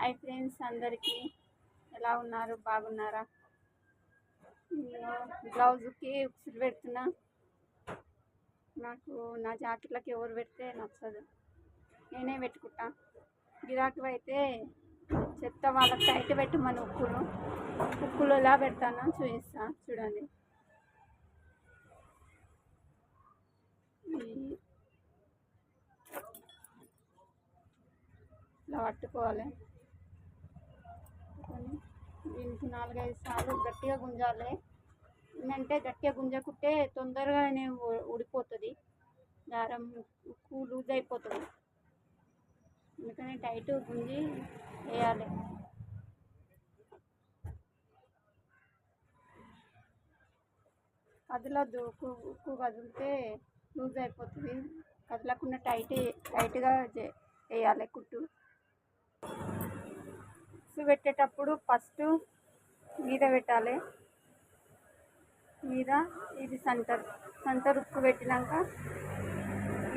Hi friends, అందరికీ ఎలా ఉన్నారు? బాగున్నారా? బ్లౌజ్కి ఉక్సులు పెడుతున్నా. నాకు నా జాకెట్లకి ఎవరు పెడితే నచ్చదు, నేనే పెట్టుకుంటా. గిరాకీ అయితే చెత్త వాళ్ళకి టైట్ పెట్టమని ఉక్కులు ఎలా పెడతానో చూపిస్తా. చూడండి, ఇలా పట్టుకోవాలి. దీనికి 4-5 సార్లు గట్టిగా గుంజాలి. ఏంటంటే గట్టిగా గుంజకుంటే తొందరగానే ఊడిపోతుంది, దారం ఉక్కు లూజ్ అయిపోతుంది. అందుకని టైట్ గుంజి వేయాలి. కదలద్దు, ఉక్కు కదిలితే లూజ్ అయిపోతుంది. కదలకుండా టైట్గా వేయాలి కుట్టు. ఉక్సు పెట్టేటప్పుడు ఫస్ట్ మీద పెట్టాలి. మీద ఇది సెంటర్ ఉక్కు పెట్టినాక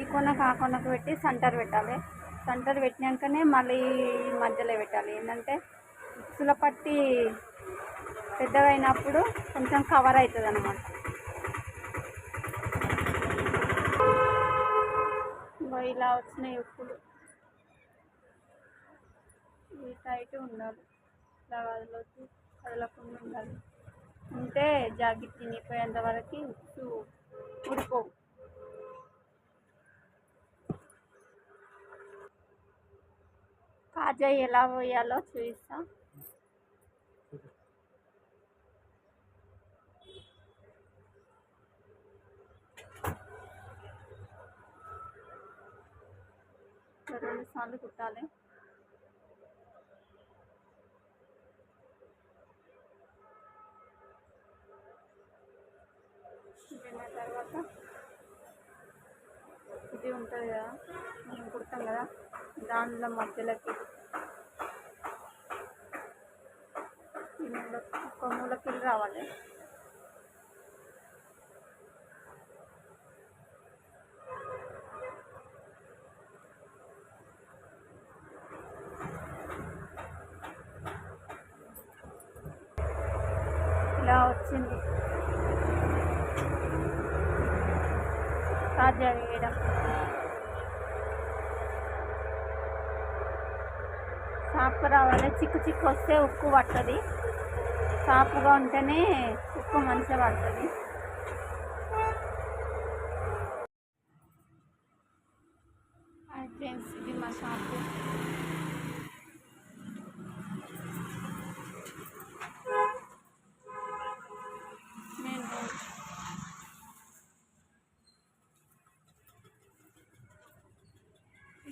ఈ కొనకు ఆ కొనకు పెట్టి సెంటర్ పెట్టాలి. సెంటర్ పెట్టినాకనే మళ్ళీ మధ్యలో పెట్టాలి. ఏంటంటే ఉక్సుల పట్టి పెద్దగా అయినప్పుడు కొంచెం కవర్ అవుతుంది అన్నమాట. ఇలా వచ్చినాయి ఉక్కులు. ఇవి టైట్ ఉండాలి, ఇలా కదలకుండా ఉండాలి. ఉంటే జాకెట్ తినిపోయేంత వరకు ఉక్సు ఊడిపోవు. కాజా ఎలా పోయాలో చూపిస్తా. రెండు సార్లు కుట్టాలి. కుట్టిన తర్వాత ఇది ఉంటుంది కదా, మనం కుడతాం కదా, దానిలో మధ్యలోకి ఒక మూలకి రావాలి. ఇలా వచ్చింది కాజా వేయడం. సాఫ్గా రావాలి. చిక్కు వస్తే ఉక్కు పడుతుంది. సాఫ్గా ఉంటేనే ఉక్కు మంచిగా పడుతుంది. ఫ్రెండ్స్, ఇది మా షాపు.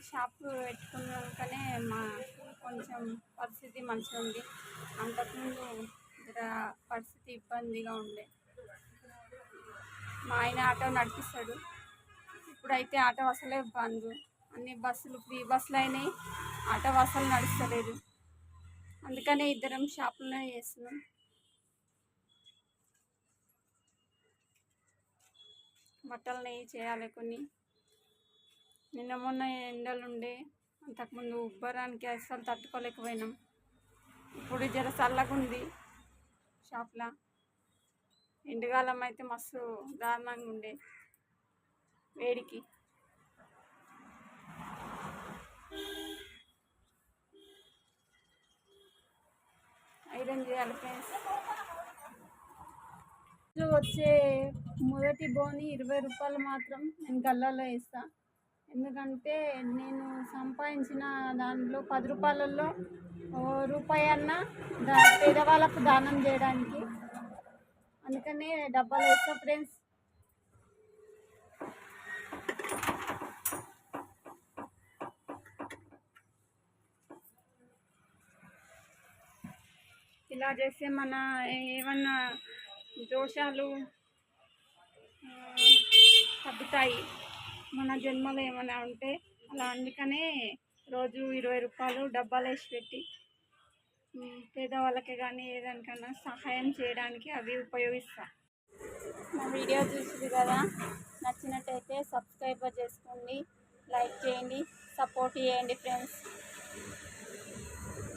షాపు పెట్టుకున్నాకనే మా కొంచెం పరిస్థితి మంచిగా ఉంది. అంతకుముందు పరిస్థితి ఇబ్బందిగా ఉండే. మా ఆయన ఆటో నడిపిస్తాడు. ఇప్పుడైతే ఆటో అసలే బంద్. అన్ని బస్సులు ఫ్రీ బస్సులు అయినాయి, ఆటో అసలు నడుస్తలేదు. అందుకనే ఇద్దరం షాపులోనే చేస్తున్నాం. బట్టలు నెయ్యి చేయాలి కొన్ని. నిన్న మొన్న ఎండలుండే, అంతకుముందు ఉబ్బరానికి అస్సలు తట్టుకోలేకపోయినాం. ఇప్పుడు జర చల్లగా ఉంది షాప్లో. ఎండాకాలం అయితే మస్తు దారుణంగా ఉండే వేడికి. ఐరన్ చేయాలి ఫ్రెండ్స్. వచ్చే మొదటి బోని 20 రూపాయలు మాత్రం నేను గల్లాలో వేస్తాను. ఎందుకంటే నేను సంపాదించిన దాంట్లో 10 రూపాయలలో రూపాయి అన్నా పేదవాళ్ళకు దానం చేయడానికి. అందుకనే డబ్బాలు వేస్తా ఫ్రెండ్స్. ఇలా చేస్తే మన ఏమన్నా దోషాలు తగ్గుతాయి, మన జన్మలో ఏమైనా ఉంటే అలా. అందుకనే రోజు 20 రూపాయలు డబ్బాలు వేసి పెట్టి పేదవాళ్ళకి కానీ ఏదానికన్నా సహాయం చేయడానికి అవి ఉపయోగిస్తా. నా వీడియో చూసింది కదా, నచ్చినట్టయితే సబ్స్క్రైబ్ చేసుకోండి, లైక్ చేయండి, సపోర్ట్ చేయండి ఫ్రెండ్స్.